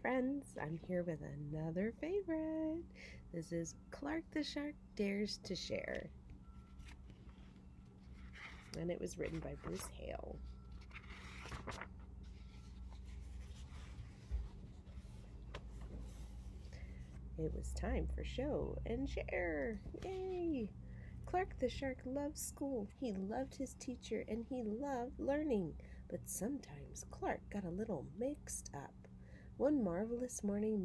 friends, I'm here with another favorite. This is Clark the Shark Dares to Share, and it was written by Bruce Hale. It was time for show and share. Yay! Clark the Shark loved school. He loved his teacher and he loved learning. But sometimes Clark got a little mixed up. One marvelous morning,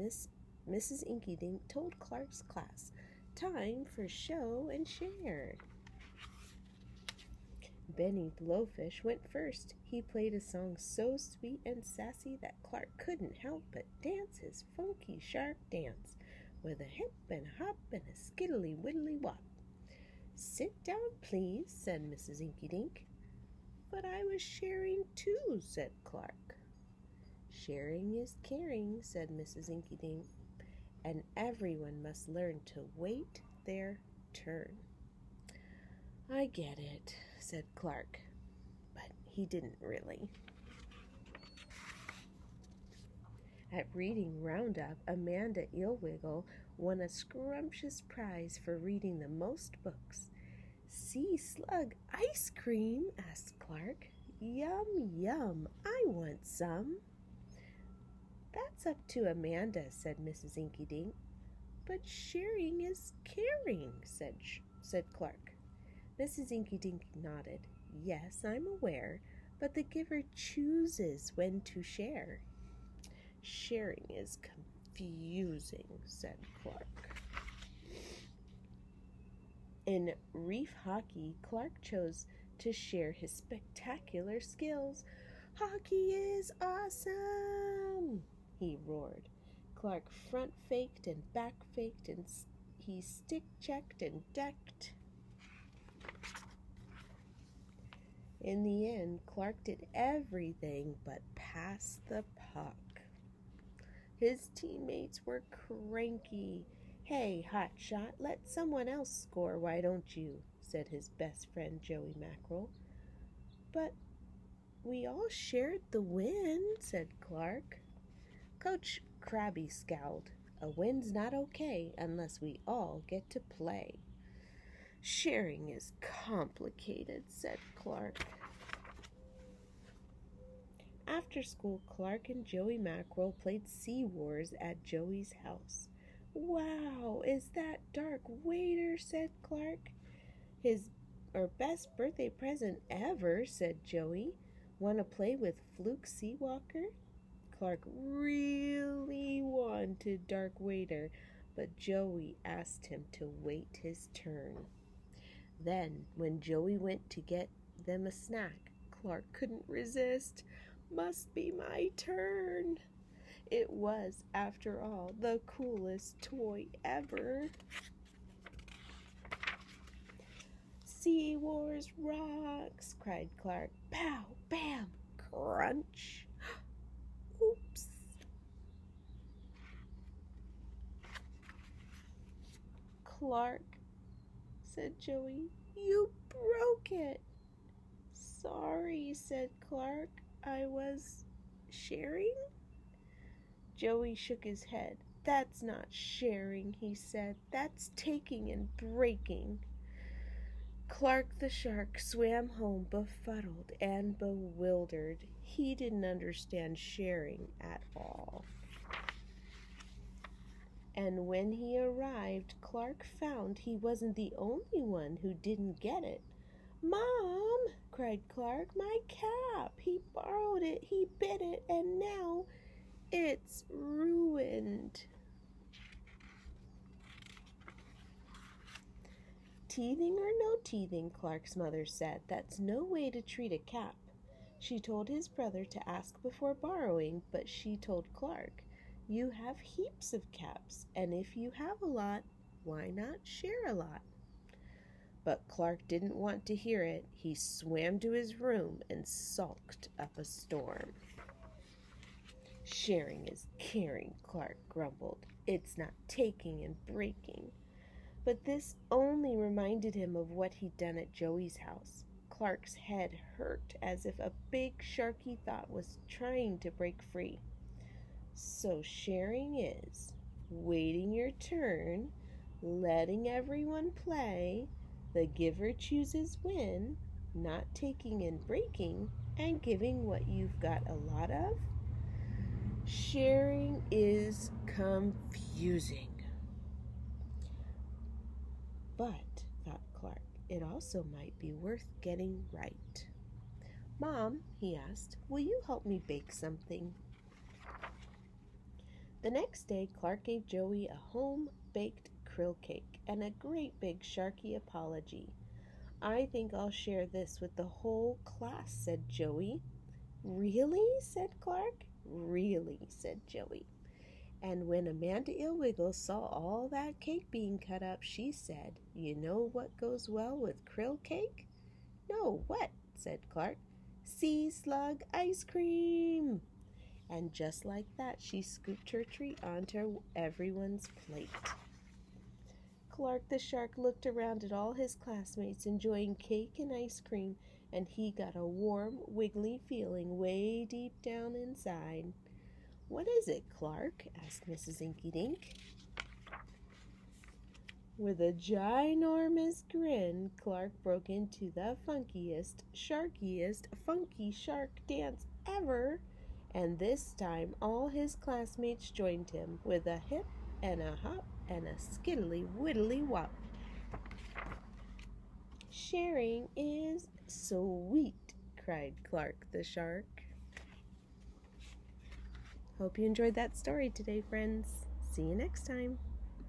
Mrs. Inky Dink told Clark's class, "Time for show and share." Benny Blowfish went first. He played a song so sweet and sassy that Clark couldn't help but dance his funky shark dance with a hip and a hop and a skiddly widdly wop. "Sit down, please," said Mrs. Inky Dink. "But I was sharing too," said Clark. "Sharing is caring," said Mrs. Inky Dink, "and everyone must learn to wait their turn." "I get it," said Clark, but he didn't really. At Reading Roundup, Amanda Eelwiggle won a scrumptious prize for reading the most books. "Sea slug ice cream?" asked Clark. "Yum, yum, I want some." "That's up to Amanda," said Mrs. Inky Dink. "But sharing is caring," said Clark. Mrs. Inky Dink nodded. "Yes, I'm aware, but the giver chooses when to share." "Sharing is confusing," said Clark. In reef hockey, Clark chose to share his spectacular skills. "Hockey is awesome!" he roared. Clark front faked and back faked, and he stick checked and decked. In the end, Clark did everything but pass the puck. His teammates were cranky. "Hey, hotshot, let someone else score, why don't you?" said his best friend Joey Mackerel. "But we all shared the win," said Clark. Coach Krabby scowled. "A win's not okay unless we all get to play." "Sharing is complicated," said Clark. After school, Clark and Joey Mackerel played Sea Wars at Joey's house. "Wow, is that dark waiter?" said Clark. "His best birthday present ever," said Joey. "Want to play with Fluke Seawalker?" Clark really wanted Dark Waiter, but Joey asked him to wait his turn. Then, when Joey went to get them a snack, Clark couldn't resist. "Must be my turn." It was, after all, the coolest toy ever. "Sea Wars rocks!" cried Clark. "Pow, bam, crunch!" "Oops!" "Clark," said Joey, "you broke it." "Sorry," said Clark. "I was sharing." Joey shook his head. "That's not sharing," he said. "That's taking and breaking." Clark the Shark swam home befuddled and bewildered. He didn't understand sharing at all. And when he arrived, Clark found he wasn't the only one who didn't get it. "Mom," cried Clark, "my cap! He borrowed it, he bit it, and now it's ruined." "Teething or no teething," Clark's mother said, "that's no way to treat a cap." She told his brother to ask before borrowing, but she told Clark, "You have heaps of caps, and if you have a lot, why not share a lot?" But Clark didn't want to hear it. He swam to his room and sulked up a storm. "Sharing is caring," Clark grumbled. "It's not taking and breaking." But this only reminded him of what he'd done at Joey's house. Clark's head hurt as if a big shark he thought was trying to break free. So sharing is waiting your turn, letting everyone play, the giver chooses when, not taking and breaking, and giving what you've got a lot of. Sharing is confusing. But, thought Clark, it also might be worth getting right. Mom, he asked, will you help me bake something? The next day, Clark gave Joey a home-baked krill cake and a great big Sharky apology. I think I'll share this with the whole class, said Joey. Really? Said Clark. Really, said Joey. And when Amanda Illwiggle saw all that cake being cut up, she said, you know what goes well with krill cake? No, what? Said Clark. Sea slug ice cream. And just like that, she scooped her treat onto everyone's plate. Clark the shark looked around at all his classmates enjoying cake and ice cream, and he got a warm, wiggly feeling way deep down inside. What is it, Clark? asked Mrs. Inky Dink. With a ginormous grin, Clark broke into the funkiest, sharkiest, funky shark dance ever, and this time all his classmates joined him with a hip and a hop and a skiddly widdly wop. Sharing is sweet, cried Clark the shark. Hope you enjoyed that story today, friends. See you next time.